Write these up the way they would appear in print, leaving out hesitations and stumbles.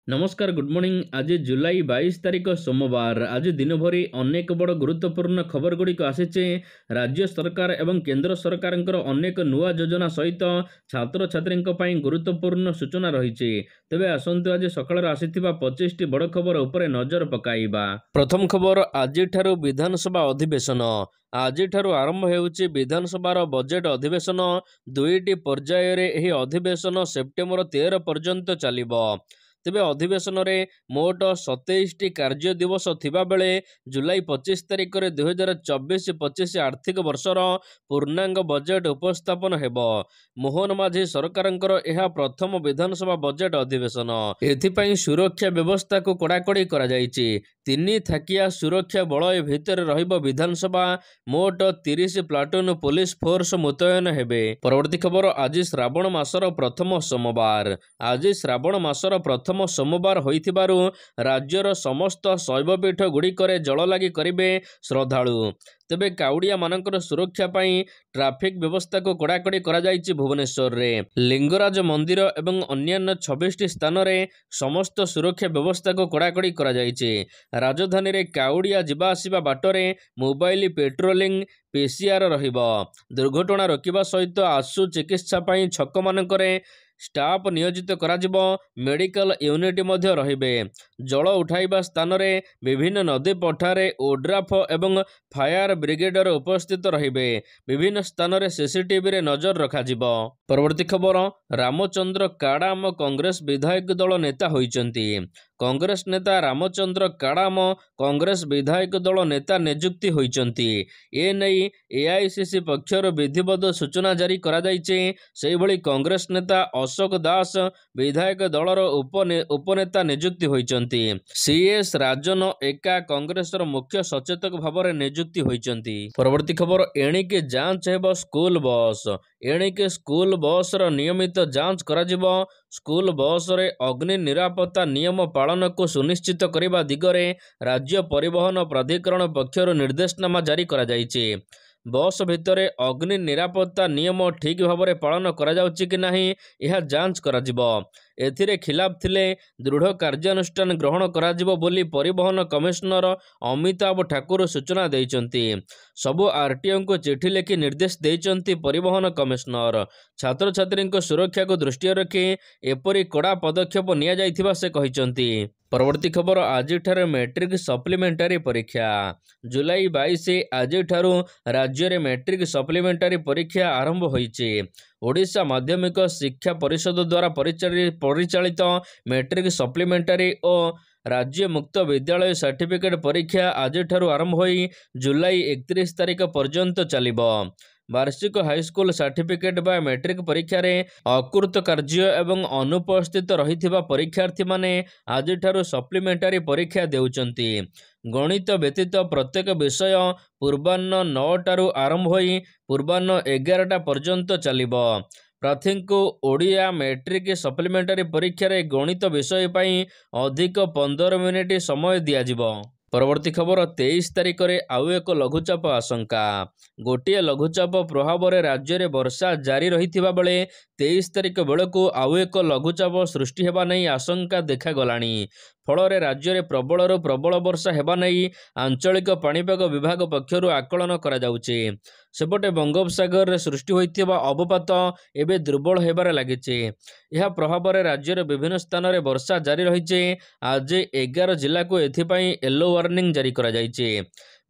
नमस्कार good morning. आज जुलाई 22 तारिख सोमवार। आज दिन भरी अनेक बड़ गुरुत्वपूर्ण खबर गुड़िक आसीचे। राज्य सरकार एवं केंद्र सरकार अनेक नुआ योजना सहित छात्र छात्री गुरुत्वपूर्ण सूचना रही। तेबे आसंतु आज सकाळ आसीथिबा 25 टी बड़ खबर उपरे नजर पकाइबा। प्रथम खबर, आज विधानसभा अधिवेशन। आज आरंभ होउछि विधानसभार बजेट अधिवेशन। दुईटी पर्याय रे एही अधिवेशन सेप्टेम्बर 13 पर्यंत चलिबो। तेबे अधिवेशन रे मोट 27 टी कार्य दिवस थिबा बेले जुलाई 25 तारिख रे 2024-25 आर्थिक वर्षर पूर्णांग बजेट उपस्थापन हेबो। मोहन माझी सरकारंकर एहा प्रथम विधानसभा बजेट अधिवेशन। एथिपाई सुरक्षा व्यवस्था को कड़ाकड़ी करा जायछि। 3 थाकिया सुरक्षा बलय भितर रहिबो विधानसभा। मोट 30 प्लाटून पुलिस फोर्स मुतयन हेबे। परवर्ती खबर, आज श्रावण मासर प्रथम सोमवार। आज श्रावण मासर प्रथम सोमवार होइथिबारु राज्यर समस्त शैवपीठ गुड़िकरे जल लागि करिबे श्रद्धालु। तेबे काउडिया मानकर सुरक्षा पाई ट्रैफिक व्यवस्था को कड़ाकड़ी करा जायछि। भुवनेश्वर रे लिंगराज मंदिर एवं अन्यान्य 26 टी स्थान रे समस्त सुरक्षा व्यवस्था को कड़ाकड़ी करा जायछि। राजधानी रे काउडिया जिबा आसिबा बाटरे मोबाइल पेट्रोलिंग पीसीआर रहिबो। दुर्घटना रोकिबा सहित आशु चिकित्सा पाई छक मानकरे स्टाफ नियोजित कराजिबो। मेडिकल यूनिट मध्य रहिबे। जल उठाइबा स्थान रे विभिन्न नदी पठारे ओड्राफ एवं फायर ब्रिगेडर उपस्थित रहिबे। विभिन्न स्थान रे सीसीटीवी रे नजर रखाजिबो। परवर्ती खबर, रामचंद्र काडाम कांग्रेस विधायक दल नेता होइचंती। कांग्रेस नेता रामचंद्र काडाम कांग्रेस विधायक दल नेता नियुक्ति होइचंती। ए नै एआईसीसी पक्षर विधिवत सूचना जारी करा जायछि। सेहि भली कांग्रेस नेता अशोक दास विधायक दलर उपनेता नियुक्ति होइचंती। सीएस राजन एका कांग्रेसर मुख्य सचेतक भाବରେ नियुक्ति होइचंती। परवर्ती खबर, एणिके जांच हेबो स्कूल बस। एणिके स्कूल बस र नियमित जांच कराजिबो। स्कूल बस रे अग्नि निरापत्ता नियम पालन को सुनिश्चित करिबा दिगरे राज्य परिवहन प्राधिकरण पक्षर निर्देशनामा जारी करा जायछि। बस भितरे अग्नि निरापत्ता नियम ठीक भाव पालन करा जाउछि कि नाही यह जांच कराजिबो। एथिरे खिलाफ थिले दृढ़ कार्यानुष्ठान ग्रहण कराजिबो बोली परिवहन कमिश्नर अमिताभ ठाकुर सूचना देइचंती। सबु आरटीओ को चिठी लिखि निर्देश देइचंती परिवहन कमिश्नर। छात्र छात्री सुरक्षा को दृष्टि रखी एपरी कड़ा पदक्षेप निया जाइथिबा से कहिचंती। परवर्ती खबर, आज मैट्रिक सप्लीमेंटारी परीक्षा। जुलाई 22 आज राज्य में मैट्रिक सप्लीमेंटारी परीक्षा आरंभ होइछि। ओडिशा माध्यमिक शिक्षा परिषद द्वारा परिचालित मैट्रिक सप्लीमेंटारी और राज्य मुक्त विद्यालय सर्टिफिकेट परीक्षा आज आरंभ होई जुलाई 31 तारिख पर्यंत चलिबो। वार्षिक हाईस्कूल सर्टिफिकेट बा मैट्रिक परीक्षा रे अकृत कार्य एवं अनुपस्थित रहिथिबा परीक्षार्थी माने आज सप्लीमेंटारी परीक्षा देउचंती। गणित व्यतीत प्रत्येक विषय पूर्वाह्न 9 टारू आरंभ होई पूर्वाह्न 11टा पर्यंत चलिबो। प्रार्थी को ओडिया मैट्रिक सप्लीमेंटारी परीक्षा रे गणित विषय पाई अधिक 15 मिनिट समय दियाजिबो। परवर्ती खबर, 23 तारिख रे आउ एक लघुचाप आशंका। गोटे लघुचाप प्रभाव रे राज्य रे वर्षा जारी रहिथिबा बेले 23 तारिख बेलू आउ एक लघुचाप सृष्टि हेबा नै आशंका देखा गलानी। फल राज्य में प्रबल प्रबल वर्षा हेबा नै आंचलिक पाणीपाग विभाग पक्षर आकलन करा जाउछि। सेपटे बंगोपसागर रे सृष्टि होइथिबा अवपात एबे दुर्बल हेबार लागिछि। यह प्रभाव रे राज्य रे विभिन्न स्थान रे वर्षा जारी रहिछि। आज 11 जिला को एथिपाई येलो वार्निंग जारी करा जाइछि।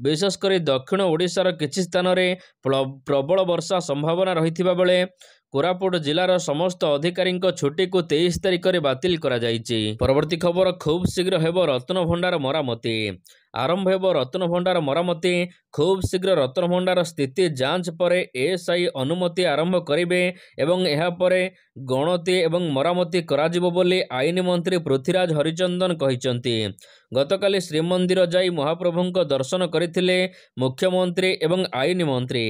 विशेषकर दक्षिण ओडिशार किछि स्थान रे प्रबल वर्षा संभावना रहिथिबा बेले कोरापुट जिलार समस्त अधिकारी छुट्टी को 23 तारिख में बातिल करा जाइछि। परवर्ती खबर, खूब शीघ्र हेबो रत्न भंडार मरामती। आरंभ हेबो रत्न भंडार मरामती। खूब शीघ्र रत्न भंडार स्थिति जांच परे एएसआई अनुमति आरंभ करिबे एवं एहा परे गणति एवं मरामती कराजिबो बोली आईन मंत्री पृथ्वीराज हरिचंदन कहिचंती। गतकाली श्रीमंदिर जाई महाप्रभुंक दर्शन करथिले मुख्यमंत्री एवं आईन मंत्री।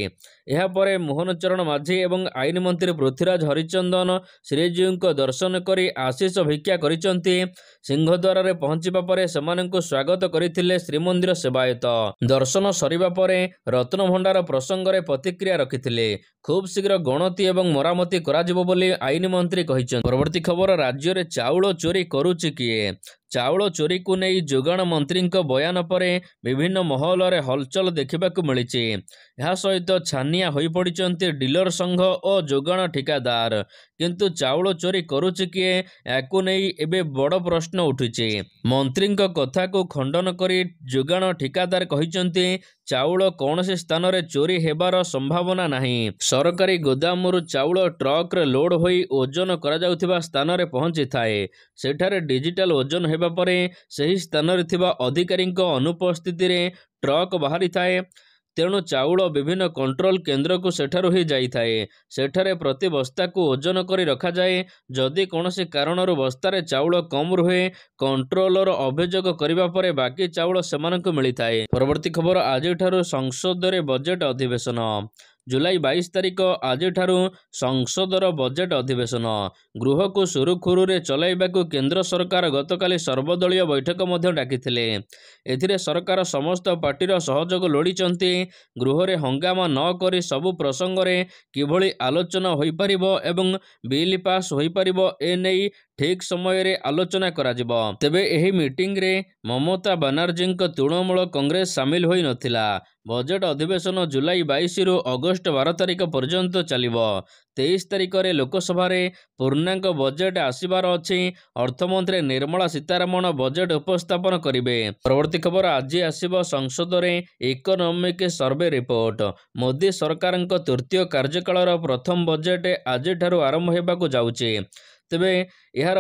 एहा परे मोहन चरण माझी एवं आईन मंत्री पृथ्वीराज हरिचंदन श्रीजीउंक दर्शन करी आशीष भिक्षा करिचंती। सिंहद्वार रे पहुंचिबा परे सेमानंकु स्वागत करथिले ଶ୍ରୀମନ୍ଦିର ସେବାୟତ। ଦର୍ଶନ ସରିବା ପରେ ରତ୍ନଭଣ୍ଡାର ପ୍ରସଙ୍ଗରେ ପ୍ରତିକ୍ରିୟା ରଖିଥିଲେ। ଖୁବ୍ ଶୀଘ୍ର ଗଣତି ଏବଂ ମରାମତି କରାଯିବ ବୋଲି ଆଇନ ମନ୍ତ୍ରୀ କହିଛନ୍ତି। ପରବର୍ତ୍ତୀ ଖବର, ରାଜ୍ୟରେ ଚାଉଳ ଚୋରି କରୁଛି କିଏ? ଚାଉଳ ଚୋରିକୁ ନେଇ ଯୋଗାଣ ମନ୍ତ୍ରୀଙ୍କ ବୟାନ ପରେ ବିଭିନ୍ନ ମହଲରେ ହଲଚଲ ଦେଖିବାକୁ ମିଳିଛି। ଏହା ସହିତ ଛାନିଆ ହୋଇପଡ଼ିଛନ୍ତି ଡିଲର ସଂଘ ଓ ଯୋଗାଣ ଠିକାଦାର। କିନ୍ତୁ ଚାଉଳ ଚୋରି କରୁଛି କିଏ, ଏହାକୁ ନେଇ ଏବେ ବଡ଼ ପ୍ରଶ୍ନ ଉଠିଛି। ମନ୍ତ୍ରୀଙ୍କ କଥାକୁ ଖଣ୍ଡନ କରି ଯୋଗାଣ ଠିକାଦାର କହିଛନ୍ତି, ଚାଉଳ କୌଣସି ସ୍ଥାନରେ ଚୋରି ହେବାର ସମ୍ଭାବନା ନାହିଁ। ସରକାରୀ ଗୋଦାମରୁ ଚାଉଳ ଟ୍ରକରେ ଲୋଡ୍ ହୋଇ ଓଜନ କରାଯାଉଥିବା ସ୍ଥାନରେ ପହଞ୍ଚିଥାଏ। ସେଠାରେ ଡିଜିଟାଲ ଓଜନ ହେବା ପରେ ସେହି ସ୍ଥାନରେ ଥିବା ଅଧିକାରୀଙ୍କ ଅନୁପସ୍ଥିତିରେ ଟ୍ରକ୍ ବାହାରିଥାଏ। ତେଣୁ ଚାଉଳ ବିଭିନ୍ନ କଣ୍ଟ୍ରୋଲ କେନ୍ଦ୍ରକୁ ସେଠାରୁ ହିଁ ଯାଇଥାଏ। ସେଠାରେ ପ୍ରତି ବସ୍ତାକୁ ଓଜନ କରି ରଖାଯାଏ। ଯଦି କୌଣସି କାରଣରୁ ବସ୍ତାରେ ଚାଉଳ କମ୍ ରୁହେ, କଣ୍ଟ୍ରୋଲର ଅଭିଯୋଗ କରିବା ପରେ ବାକି ଚାଉଳ ସେମାନଙ୍କୁ ମିଳିଥାଏ। ପରବର୍ତ୍ତୀ ଖବର, ଆଜିଠାରୁ ସଂସଦରେ ବଜେଟ୍ ଅଧିବେଶନ। ଜୁଲାଇ 22 ତାରିଖ ଆଜିଠାରୁ ସଂସଦର ବଜେଟ୍ ଅଧିବେଶନ। ଗୃହକୁ ସୁରୁଖୁରୁରେ ଚଲାଇବାକୁ କେନ୍ଦ୍ର ସରକାର ଗତକାଲି ସର୍ବଦଳୀୟ ବୈଠକ ମଧ୍ୟ ଡାକିଥିଲେ। ଏଥିରେ ସରକାର ସମସ୍ତ ପାର୍ଟିର ସହଯୋଗ ଲୋଡ଼ିଛନ୍ତି। ଗୃହରେ ହଙ୍ଗାମା ନ କରି ସବୁ ପ୍ରସଙ୍ଗରେ କିଭଳି ଆଲୋଚନା ହୋଇପାରିବ ଏବଂ ବିଲ୍ ପାସ୍ ହୋଇପାରିବ, ଏନେଇ ଠିକ୍ ସମୟରେ ଆଲୋଚନା କରାଯିବ। ତେବେ ଏହି ମିଟିଂରେ ମମତା ବାନାର୍ଜୀଙ୍କ ତୃଣମୂଳ କଂଗ୍ରେସ ସାମିଲ ହୋଇନଥିଲା। ବଜେଟ୍ ଅଧିବେଶନ ଜୁଲାଇ 22ରୁ ଅଗଷ୍ଟ 12 ତାରିଖ ପର୍ଯ୍ୟନ୍ତ ଚାଲିବ। 23 ତାରିଖରେ ଲୋକସଭାରେ ପୂର୍ଣ୍ଣାଙ୍ଗ ବଜେଟ୍ ଆସିବାର ଅଛି। ଅର୍ଥମନ୍ତ୍ରୀ ନିର୍ମଳା ସୀତାରମଣ ବଜେଟ୍ ଉପସ୍ଥାପନ କରିବେ। ପରବର୍ତ୍ତୀ ଖବର, ଆଜି ଆସିବ ସଂସଦରେ ଇକୋନୋମିକ୍ ସର୍ଭେ ରିପୋର୍ଟ। ମୋଦି ସରକାରଙ୍କ ତୃତୀୟ କାର୍ଯ୍ୟକାଳର ପ୍ରଥମ ବଜେଟ୍ ଆଜିଠାରୁ ଆରମ୍ଭ ହେବାକୁ ଯାଉଛି। ତେବେ ଏହାର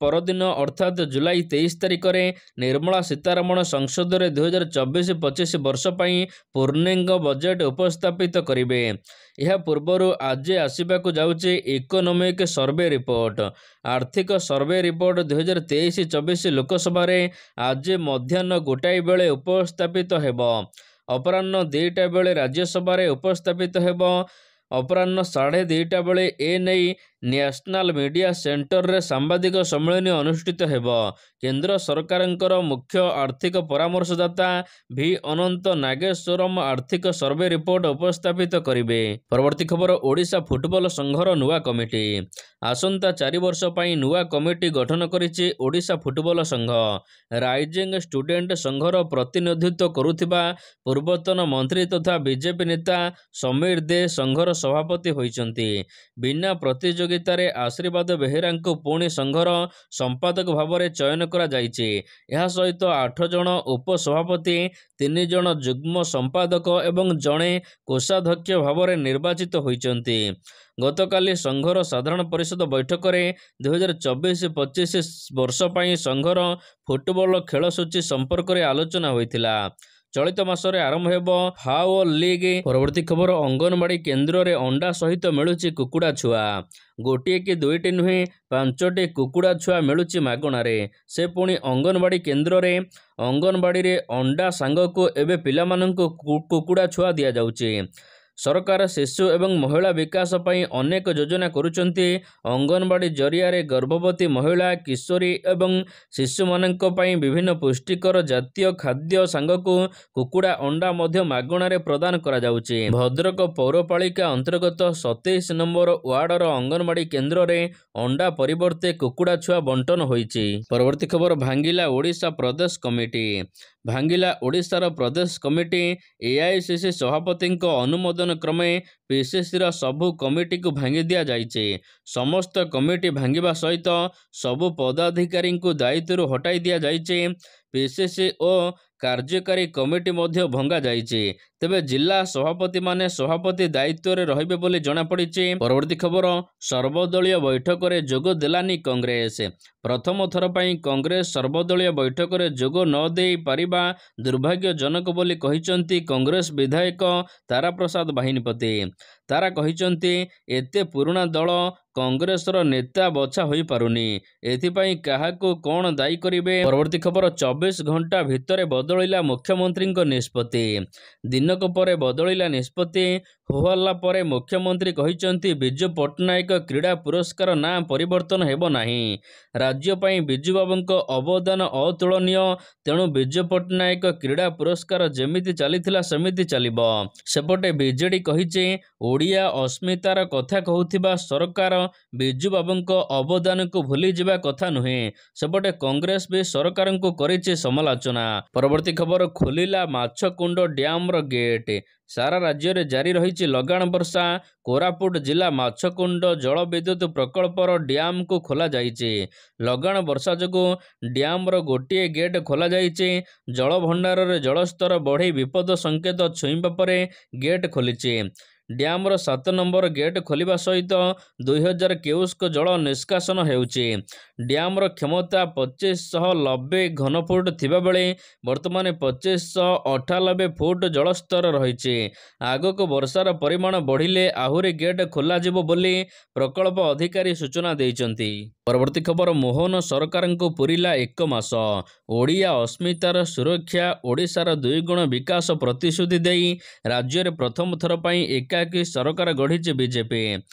ପରଦିନ ଅର୍ଥାତ୍ ଜୁଲାଇ 23 ତାରିଖରେ ନିର୍ମଳା ସୀତାରମଣ ସଂସଦରେ 2024-25 ବର୍ଷ ପାଇଁ ପୂର୍ଣ୍ଣାଙ୍ଗ ବଜେଟ୍ ଉପସ୍ଥାପିତ କରିବେ। ଏହା ପୂର୍ବରୁ ଆଜି ଆସିବାକୁ ଯାଉଛି ଇକୋନୋମିକ୍ ସର୍ଭେ ରିପୋର୍ଟ। ଆର୍ଥିକ ସର୍ଭେ ରିପୋର୍ଟ 2023-24 ଲୋକସଭାରେ ଆଜି ମଧ୍ୟାହ୍ନ 1ଟା ବେଳେ ଉପସ୍ଥାପିତ ହେବ। ଅପରାହ୍ନ 2ଟା ବେଳେ ରାଜ୍ୟସଭାରେ ଉପସ୍ଥାପିତ ହେବ। ଅପରାହ୍ନ 2:30 ବେଳେ ଏନେଇ ନ୍ୟାସନାଲ ମିଡିଆ ସେଣ୍ଟରରେ ସାମ୍ବାଦିକ ସମ୍ମିଳନୀ ଅନୁଷ୍ଠିତ ହେବ। କେନ୍ଦ୍ର ସରକାରଙ୍କର ମୁଖ୍ୟ ଆର୍ଥିକ ପରାମର୍ଶଦାତା ଭି ଅନନ୍ତ ନାଗେଶ୍ୱରମ୍ ଆର୍ଥିକ ସର୍ଭେ ରିପୋର୍ଟ ଉପସ୍ଥାପିତ କରିବେ। ପରବର୍ତ୍ତୀ ଖବର, ଓଡ଼ିଶା ଫୁଟବଲ ସଂଘର ନୂଆ କମିଟି। ଆସନ୍ତା 4 ବର୍ଷ ପାଇଁ ନୂଆ କମିଟି ଗଠନ କରିଛି ଓଡ଼ିଶା ଫୁଟବଲ ସଂଘ। ରାଇଜିଂ ଷ୍ଟୁଡେଣ୍ଟ ସଂଘର ପ୍ରତିନିଧିତ୍ୱ କରୁଥିବା ପୂର୍ବତନ ମନ୍ତ୍ରୀ ତଥା ବିଜେପି ନେତା ସମୀର ଦେ ସଂଘର ସଭାପତି ହୋଇଛନ୍ତି। ବିନା ପ୍ରତିଯୋଗିତାରେ ଆଶୀର୍ବାଦ ବେହେରାଙ୍କୁ ପୁଣି ସଂଘର ସମ୍ପାଦକ ଭାବରେ ଚୟନ କରାଯାଇଛି। ଏହା ସହିତ 8 ଜଣ ଉପସଭାପତି, 3 ଜଣ ଯୁଗ୍ମ ସମ୍ପାଦକ ଏବଂ ଜଣେ କୋଷାଧ୍ୟକ୍ଷ ଭାବରେ ନିର୍ବାଚିତ ହୋଇଛନ୍ତି। ଗତକାଲି ସଂଘର ସାଧାରଣ ପରିଷଦ ବୈଠକରେ 2024-25 ବର୍ଷ ପାଇଁ ସଂଘର ଫୁଟବଲ ଖେଳ ସୂଚୀ ସମ୍ପର୍କରେ ଆଲୋଚନା ହୋଇଥିଲା। ଚଳିତ ମାସରେ ଆରମ୍ଭ ହେବ ଫାଓ ଲିଗ୍। ପରବର୍ତ୍ତୀ ଖବର, ଅଙ୍ଗନବାଡ଼ି କେନ୍ଦ୍ରରେ ଅଣ୍ଡା ସହିତ ମିଳୁଛି କୁକୁଡ଼ା ଛୁଆ। ଗୋଟିଏ କି ଦୁଇଟି ନୁହେଁ, 5ଟି କୁକୁଡ଼ା ଛୁଆ ମିଳୁଛି ମାଗଣାରେ। ସେ ପୁଣି ଅଙ୍ଗନବାଡ଼ି କେନ୍ଦ୍ରରେ। ଅଙ୍ଗନବାଡ଼ିରେ ଅଣ୍ଡା ସାଙ୍ଗକୁ ଏବେ ପିଲାମାନଙ୍କୁ କୁକୁଡ଼ା ଛୁଆ ଦିଆଯାଉଛି। ସରକାର ଶିଶୁ ଏବଂ ମହିଳା ବିକାଶ ପାଇଁ ଅନେକ ଯୋଜନା କରୁଛନ୍ତି। ଅଙ୍ଗନବାଡ଼ି ଜରିଆରେ ଗର୍ଭବତୀ ମହିଳା, କିଶୋରୀ ଏବଂ ଶିଶୁମାନଙ୍କ ପାଇଁ ବିଭିନ୍ନ ପୁଷ୍ଟିକର ଜାତୀୟ ଖାଦ୍ୟ ସାଙ୍ଗକୁ କୁକୁଡ଼ା ଅଣ୍ଡା ମଧ୍ୟ ମାଗଣାରେ ପ୍ରଦାନ କରାଯାଉଛି। ଭଦ୍ରକ ପୌରପାଳିକା ଅନ୍ତର୍ଗତ 27 ନମ୍ବର ୱାର୍ଡର ଅଙ୍ଗନବାଡ଼ି କେନ୍ଦ୍ରରେ ଅଣ୍ଡା ପରିବର୍ତ୍ତେ କୁକୁଡ଼ା ଛୁଆ ବଣ୍ଟନ ହୋଇଛି। ପରବର୍ତ୍ତୀ ଖବର, ଭାଙ୍ଗିଲା ଓଡ଼ିଶା ପ୍ରଦେଶ କମିଟି। ଭାଙ୍ଗିଲା ଓଡ଼ିଶାର ପ୍ରଦେଶ କମିଟି। ଏଆଇସିସି ସଭାପତିଙ୍କ ଅନୁମୋଦନ କ୍ରମେ ପିସିସିର ସବୁ କମିଟିକୁ ଭାଙ୍ଗି ଦିଆଯାଇଛି। ସମସ୍ତ କମିଟି ଭାଙ୍ଗିବା ସହିତ ସବୁ ପଦାଧିକାରୀଙ୍କୁ ଦାୟିତ୍ୱରୁ ହଟାଇ ଦିଆଯାଇଛି। ପିସିସି ଓ କାର୍ଯ୍ୟକାରୀ କମିଟି ମଧ୍ୟ ଭଙ୍ଗା ଯାଇଛି। ତେବେ ଜିଲ୍ଲା ସଭାପତିମାନେ ସଭାପତି ଦାୟିତ୍ୱରେ ରହିବେ ବୋଲି ଜଣାପଡ଼ିଛି। ପରବର୍ତ୍ତୀ ଖବର, ସର୍ବଦଳୀୟ ବୈଠକରେ ଯୋଗ ଦେଲାନି କଂଗ୍ରେସ। ପ୍ରଥମ ଥର ପାଇଁ କଂଗ୍ରେସ ସର୍ବଦଳୀୟ ବୈଠକରେ ଯୋଗ ନ ଦେଇ ପାରିବା ଦୁର୍ଭାଗ୍ୟଜନକ ବୋଲି କହିଛନ୍ତି କଂଗ୍ରେସ ବିଧାୟକ ତାରାପ୍ରସାଦ ବାହିନୀପତି। ତାରା କହିଛନ୍ତି ଏତେ ପୁରୁଣା ଦଳ କଂଗ୍ରେସର ନେତା ବଛା ହୋଇପାରୁନି, ଏଥିପାଇଁ କାହାକୁ କ'ଣ ଦାୟୀ କରିବେ? ପରବର୍ତ୍ତୀ ଖବର 24 ଘଣ୍ଟା ଭିତରେ ବଦଳିଲା ମୁଖ୍ୟମନ୍ତ୍ରୀଙ୍କ ନିଷ୍ପତ୍ତି। ଦିନକ ପରେ ବଦଳିଲା ନିଷ୍ପତ୍ତି। ହୋହଲ୍ଲା ପରେ ମୁଖ୍ୟମନ୍ତ୍ରୀ କହିଛନ୍ତି ବିଜୁ ପଟ୍ଟନାୟକ କ୍ରୀଡ଼ା ପୁରସ୍କାର ନାଁ ପରିବର୍ତ୍ତନ ହେବ ନାହିଁ। ରାଜ୍ୟ ପାଇଁ ବିଜୁବାବୁଙ୍କ ଅବଦାନ ଅତୁଳନୀୟ, ତେଣୁ ବିଜୁ ପଟ୍ଟନାୟକ କ୍ରୀଡ଼ା ପୁରସ୍କାର ଯେମିତି ଚାଲିଥିଲା ସେମିତି ଚାଲିବ। ସେପଟେ ବିଜେଡି କହିଛି ଓଡ଼ିଆ ଅସ୍ମିତାର କଥା କହୁଥିବା ସରକାର ବିଜୁବାବୁଙ୍କ ଅବଦାନକୁ ଭୁଲିଯିବା କଥା ନୁହେଁ। ସେପଟେ କଂଗ୍ରେସ ବି ସରକାରଙ୍କୁ କରିଛି ସମାଲୋଚନା। ପରବର୍ତ୍ତୀ ଖବର ଖୋଲିଲା ମାଛକୁଣ୍ଡ ଡ୍ୟାମର ଗେଟ୍। ସାରା ରାଜ୍ୟରେ ଜାରି ରହିଛି ଲଗାଣ ବର୍ଷା। କୋରାପୁଟ ଜିଲ୍ଲା ମାଛକୁଣ୍ଡ ଜଳବିଦ୍ୟୁତ ପ୍ରକଳ୍ପର ଡ୍ୟାମକୁ ଖୋଲାଯାଇଛି। ଲଗାଣ ବର୍ଷା ଯୋଗୁଁ ଡ୍ୟାମର ଗୋଟିଏ ଗେଟ୍ ଖୋଲାଯାଇଛି। ଜଳଭଣ୍ଡାରରେ ଜଳସ୍ତର ବଢ଼ି ବିପଦ ସଂକେତ ଛୁଇଁବା ପରେ ଗେଟ୍ ଖୋଲିଛି। ଡ୍ୟାମର 7 ନମ୍ବର ଗେଟ୍ ଖୋଲିବା ସହିତ 2000 କ୍ୟୁସେକ୍ ଜଳ ନିଷ୍କାସନ ହେଉଛି। ଡ୍ୟାମର କ୍ଷମତା 2590 ଘନଫୁଟ ଥିବାବେଳେ ବର୍ତ୍ତମାନ 2598 ଫୁଟ ଜଳସ୍ତର ରହିଛି। ଆଗକୁ ବର୍ଷାର ପରିମାଣ ବଢ଼ିଲେ ଆହୁରି ଗେଟ୍ ଖୋଲାଯିବ ବୋଲି ପ୍ରକଳ୍ପ ଅଧିକାରୀ ସୂଚନା ଦେଇଛନ୍ତି। ପରବର୍ତ୍ତୀ ଖବର ମୋହନ ସରକାରଙ୍କୁ ପୂରିଲା 1 ମାସ। ଓଡ଼ିଆ ଅସ୍ମିତାର ସୁରକ୍ଷା, ଓଡ଼ିଶାର 2 ଗୁଣ ବିକାଶ ପ୍ରତିଶ୍ରୁତି ଦେଇ ରାଜ୍ୟରେ ପ୍ରଥମ ଥର ପାଇଁ ଏକାକୀ ସରକାର ଗଢ଼ିଛି ବିଜେପି।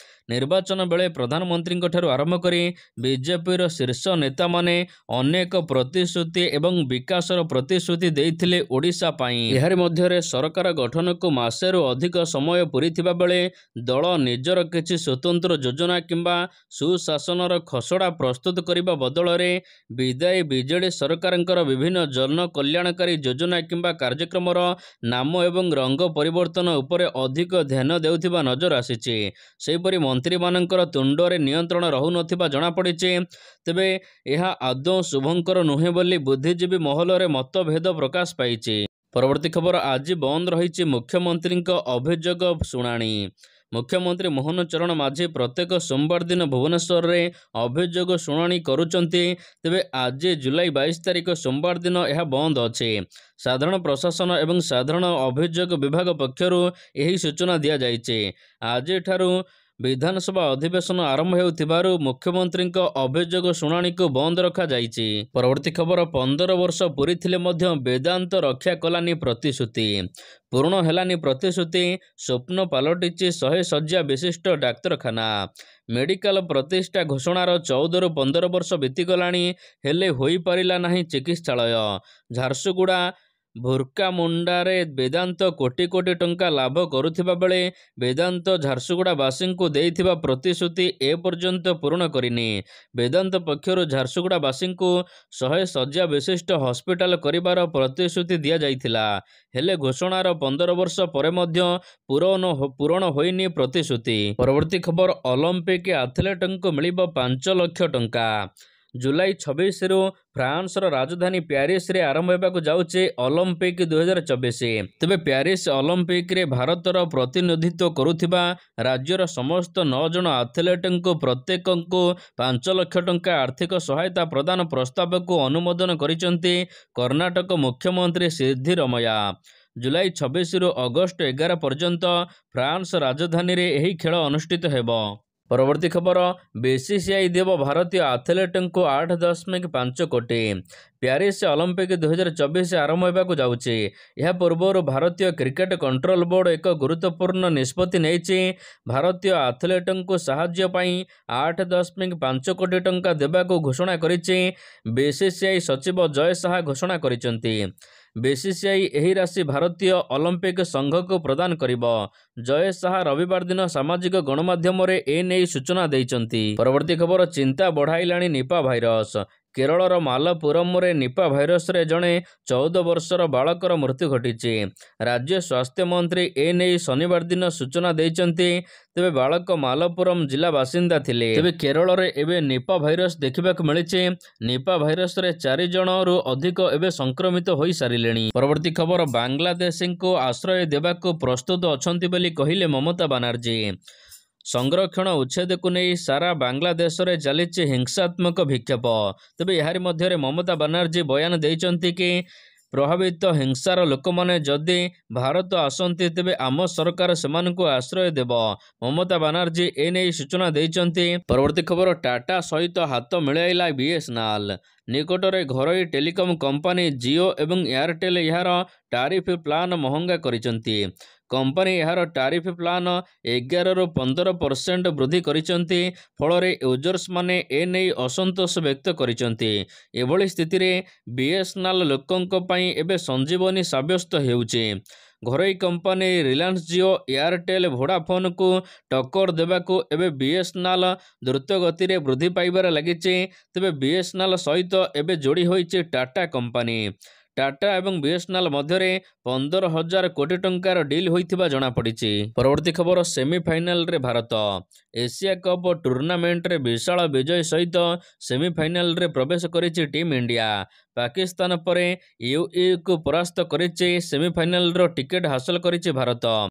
ନିର୍ବାଚନ ବେଳେ ପ୍ରଧାନମନ୍ତ୍ରୀଙ୍କ ଠାରୁ ଆରମ୍ଭ କରି ବିଜେପିର ଶୀର୍ଷ ନେତାମାନେ ଅନେକ ପ୍ରତିଶ୍ରୁତି ଏବଂ ବିକାଶର ପ୍ରତିଶ୍ରୁତି ଦେଇଥିଲେ ଓଡ଼ିଶା ପାଇଁ। ଏହାରି ମଧ୍ୟରେ ସରକାର ଗଠନକୁ ମାସେରୁ ଅଧିକ ସମୟ ପୂରିଥିବା ବେଳେ ଦଳ ନିଜର କିଛି ସ୍ୱତନ୍ତ୍ର ଯୋଜନା କିମ୍ବା ସୁଶାସନର ଖସଡ଼ା ପ୍ରସ୍ତୁତ କରିବା ବଦଳରେ ବିଦାୟୀ ବିଜେଡି ସରକାରଙ୍କର ବିଭିନ୍ନ ଜନ କଲ୍ୟାଣକାରୀ ଯୋଜନା କିମ୍ବା କାର୍ଯ୍ୟକ୍ରମର ନାମ ଏବଂ ରଙ୍ଗ ପରିବର୍ତ୍ତନ ଉପରେ ଅଧିକ ଧ୍ୟାନ ଦେଉଥିବା ନଜର ଆସିଛି। ସେହିପରି ମନ୍ତ୍ରୀମାନଙ୍କର ତୁଣ୍ଡରେ ନିୟନ୍ତ୍ରଣ ରହୁନଥିବା ଜଣାପଡ଼ିଛି। ତେବେ ଏହା ଆଦୌ ଶୁଭଙ୍କର ନୁହେଁ ବୋଲି ବୁଦ୍ଧିଜୀବୀ ମହଲରେ ମତଭେଦ ପ୍ରକାଶ ପାଇଛି। ପରବର୍ତ୍ତୀ ଖବର ଆଜି ବନ୍ଦ ରହିଛି ମୁଖ୍ୟମନ୍ତ୍ରୀଙ୍କ ଅଭିଯୋଗ ଶୁଣାଣି। ମୁଖ୍ୟମନ୍ତ୍ରୀ ମୋହନ ଚରଣ ମାଝୀ ପ୍ରତ୍ୟେକ ସୋମବାର ଦିନ ଭୁବନେଶ୍ୱରରେ ଅଭିଯୋଗ ଶୁଣାଣି କରୁଛନ୍ତି। ତେବେ ଆଜି ଜୁଲାଇ 22 ତାରିଖ ସୋମବାର ଦିନ ଏହା ବନ୍ଦ ଅଛି। ସାଧାରଣ ପ୍ରଶାସନ ଏବଂ ସାଧାରଣ ଅଭିଯୋଗ ବିଭାଗ ପକ୍ଷରୁ ଏହି ସୂଚନା ଦିଆଯାଇଛି। ଆଜିଠାରୁ ବିଧାନସଭା ଅଧିବେଶନ ଆରମ୍ଭ ହେଉଥିବାରୁ ମୁଖ୍ୟମନ୍ତ୍ରୀଙ୍କ ଅଭିଯୋଗ ଶୁଣାଣିକୁ ବନ୍ଦ ରଖାଯାଇଛି। ପରବର୍ତ୍ତୀ ଖବର 15 ବର୍ଷ ପୂରିଥିଲେ ମଧ୍ୟ ବେଦାନ୍ତ ରକ୍ଷା କଲାନି ପ୍ରତିଶ୍ରୁତି। ପୂରଣ ହେଲାନି ପ୍ରତିଶ୍ରୁତି। ସ୍ୱପ୍ନ ପାଲଟିଛି 100 ଶଯ୍ୟା ବିଶିଷ୍ଟ ଡାକ୍ତରଖାନା। ମେଡିକାଲ ପ୍ରତିଷ୍ଠା ଘୋଷଣାର 14ରୁ 15 ବର୍ଷ ବିତିଗଲାଣି, ହେଲେ ହୋଇପାରିଲା ନାହିଁ ଚିକିତ୍ସାଳୟ। ଝାରସୁଗୁଡ଼ା ଭୁର୍କାମୁଣ୍ଡାରେ ବେଦାନ୍ତ କୋଟି କୋଟି ଟଙ୍କା ଲାଭ କରୁଥିବା ବେଳେ ବେଦାନ୍ତ ଝାରସୁଗୁଡ଼ାବାସୀଙ୍କୁ ଦେଇଥିବା ପ୍ରତିଶ୍ରୁତି ଏପର୍ଯ୍ୟନ୍ତ ପୂରଣ କରିନି। ବେଦାନ୍ତ ପକ୍ଷରୁ ଝାରସୁଗୁଡ଼ାବାସୀଙ୍କୁ 100 ଶଯ୍ୟା ବିଶିଷ୍ଟ ହସ୍ପିଟାଲ କରିବାର ପ୍ରତିଶ୍ରୁତି ଦିଆଯାଇଥିଲା, ହେଲେ ଘୋଷଣାର 15 ବର୍ଷ ପରେ ମଧ୍ୟ ପୂରଣ ହୋଇନି ପ୍ରତିଶ୍ରୁତି। ପରବର୍ତ୍ତୀ ଖବର ଅଲିମ୍ପିକ୍ ଆଥଲେଟଙ୍କୁ ମିଳିବ 5 ଲକ୍ଷ ଟଙ୍କା। ଜୁଲାଇ 26ରୁ ଫ୍ରାନ୍ସର ରାଜଧାନୀ ପ୍ୟାରିସରେ ଆରମ୍ଭ ହେବାକୁ ଯାଉଛି ଅଲିମ୍ପିକ୍ 2024। ତେବେ ପ୍ୟାରିସ ଅଲିମ୍ପିକ୍ରେ ଭାରତର ପ୍ରତିନିଧିତ୍ୱ କରୁଥିବା ରାଜ୍ୟର ସମସ୍ତ 9 ଜଣ ଆଥଲେଟଙ୍କୁ ପ୍ରତ୍ୟେକଙ୍କୁ 5 ଲକ୍ଷ ଟଙ୍କା ଆର୍ଥିକ ସହାୟତା ପ୍ରଦାନ ପ୍ରସ୍ତାବକୁ ଅନୁମୋଦନ କରିଛନ୍ତି କର୍ଣ୍ଣାଟକ ମୁଖ୍ୟମନ୍ତ୍ରୀ ସିଦ୍ଧିରମୟା। ଜୁଲାଇ 26ରୁ ଅଗଷ୍ଟ 11 ପର୍ଯ୍ୟନ୍ତ ଫ୍ରାନ୍ସ ରାଜଧାନୀରେ ଏହି ଖେଳ ଅନୁଷ୍ଠିତ ହେବ। ପରବର୍ତ୍ତୀ ଖବର ବିସିସିଆଇ ଦେବ ଭାରତୀୟ ଆଥଲେଟଙ୍କୁ 8.5 କୋଟି। ପ୍ୟାରିସ ଅଲିମ୍ପିକ୍ 2024 ଆରମ୍ଭ ହେବାକୁ ଯାଉଛି। ଏହା ପୂର୍ବରୁ ଭାରତୀୟ କ୍ରିକେଟ କଣ୍ଟ୍ରୋଲ ବୋର୍ଡ ଏକ ଗୁରୁତ୍ୱପୂର୍ଣ୍ଣ ନିଷ୍ପତ୍ତି ନେଇଛି। ଭାରତୀୟ ଆଥଲେଟଙ୍କୁ ସାହାଯ୍ୟ ପାଇଁ 8.5 କୋଟି ଟଙ୍କା ଦେବାକୁ ଘୋଷଣା କରିଛି। ବିସିସିଆଇ ସଚିବ ଜୟ ଶାହା ଘୋଷଣା କରିଛନ୍ତି। ବିସିସିଆଇ ଏହି ରାଶି ଭାରତୀୟ ଅଲିମ୍ପିକ୍ ସଂଘକୁ ପ୍ରଦାନ କରିବ। ଜୟ ଶାହା ରବିବାର ଦିନ ସାମାଜିକ ଗଣମାଧ୍ୟମରେ ଏନେଇ ସୂଚନା ଦେଇଛନ୍ତି। ପରବର୍ତ୍ତୀ ଖବର ଚିନ୍ତା ବଢ଼ାଇଲାଣି ନିପା ଭାଇରସ। କେରଳର ମାଲପୁରମରେ ନିପା ଭାଇରସରେ ଜଣେ 14 ବର୍ଷର ବାଳକର ମୃତ୍ୟୁ ଘଟିଛି। ରାଜ୍ୟ ସ୍ୱାସ୍ଥ୍ୟ ମନ୍ତ୍ରୀ ଏନେଇ ଶନିବାର ଦିନ ସୂଚନା ଦେଇଛନ୍ତି। ତେବେ ବାଳକ ମାଲପୁରମ ଜିଲ୍ଲା ବାସିନ୍ଦା ଥିଲେ। ତେବେ କେରଳରେ ଏବେ ନିପା ଭାଇରସ ଦେଖିବାକୁ ମିଳିଛି। ନିପା ଭାଇରସରେ 4 ଜଣରୁ ଅଧିକ ଏବେ ସଂକ୍ରମିତ ହୋଇସାରିଲେଣି। ପରବର୍ତ୍ତୀ ଖବର ବାଂଲାଦେଶୀଙ୍କୁ ଆଶ୍ରୟ ଦେବାକୁ ପ୍ରସ୍ତୁତ ଅଛନ୍ତି ବୋଲି କହିଲେ ମମତା ବାନାର୍ଜୀ। ସଂରକ୍ଷଣ ଉଚ୍ଛେଦକୁ ନେଇ ସାରା ବାଂଲାଦେଶରେ ଚାଲିଛି ହିଂସାତ୍ମକ ବିକ୍ଷୋଭ। ତେବେ ଏହାରି ମଧ୍ୟରେ ମମତା ବାନାର୍ଜୀ ବୟାନ ଦେଇଛନ୍ତି କି ପ୍ରଭାବିତ ହିଂସାର ଲୋକମାନେ ଯଦି ଭାରତ ଆସନ୍ତି ତେବେ ଆମ ସରକାର ସେମାନଙ୍କୁ ଆଶ୍ରୟ ଦେବ। ମମତା ବାନାର୍ଜୀ ଏନେଇ ସୂଚନା ଦେଇଛନ୍ତି। ପରବର୍ତ୍ତୀ ଖବର, ଟାଟା ସହିତ ହାତ ମିଳାଇଲା ବିଏସ୍ଏନ୍ଏଲ୍। ନିକଟରେ ଘରୋଇ ଟେଲିକମ୍ କମ୍ପାନୀ ଜିଓ ଏବଂ ଏୟାରଟେଲ୍ ଏହାର ଟାରିଫ୍ ପ୍ଲାନ୍ ମହଙ୍ଗା କରିଛନ୍ତି। କମ୍ପାନୀ ଏହାର ଟାରିଫ୍ ପ୍ଲାନ୍ 11ରୁ 15% ବୃଦ୍ଧି କରିଛନ୍ତି। ଫଳରେ ୟୁଜର୍ସମାନେ ଏନେଇ ଅସନ୍ତୋଷ ବ୍ୟକ୍ତ କରିଛନ୍ତି। ଏଭଳି ସ୍ଥିତିରେ ବିଏସ୍ଏନ୍ଏଲ୍ ଲୋକଙ୍କ ପାଇଁ ଏବେ ସଞ୍ଜୀବନୀ ସାବ୍ୟସ୍ତ ହେଉଛି। ଘରୋଇ କମ୍ପାନୀ ରିଲାଏନ୍ସ ଜିଓ, ଏୟାରଟେଲ୍, ଭୋଡାଫୋନ୍କୁ ଟକ୍କର ଦେବାକୁ ଏବେ ବିଏସ୍ଏନ୍ଏଲ୍ ଦ୍ରୁତ ଗତିରେ ବୃଦ୍ଧି ପାଇବାରେ ଲାଗିଛି। ତେବେ ବିଏସ୍ଏନ୍ଏଲ୍ ସହିତ ଏବେ ଯୋଡ଼ି ହୋଇଛି ଟାଟା କମ୍ପାନୀ। ଟାଟା ଏବଂ ବିଏସ୍ଏନ୍ଏଲ୍ ମଧ୍ୟରେ 15,000 କୋଟି ଟଙ୍କାର ଡିଲ୍ ହୋଇଥିବା ଜଣାପଡ଼ିଛି। ପରବର୍ତ୍ତୀ ଖବର, ସେମିଫାଇନାଲରେ ଭାରତ। ଏସିଆ କପ୍ ଟୁର୍ଣ୍ଣାମେଣ୍ଟରେ ବିଶାଳ ବିଜୟ ସହିତ ସେମିଫାଇନାଲରେ ପ୍ରବେଶ କରିଛି ଟିମ୍ ଇଣ୍ଡିଆ। ପାକିସ୍ତାନ ପରେ ୟୁଏଇକୁ ପରାସ୍ତ କରିଛି ସେମିଫାଇନାଲର ଟିକେଟ୍ ହାସଲ କରିଛି ଭାରତ।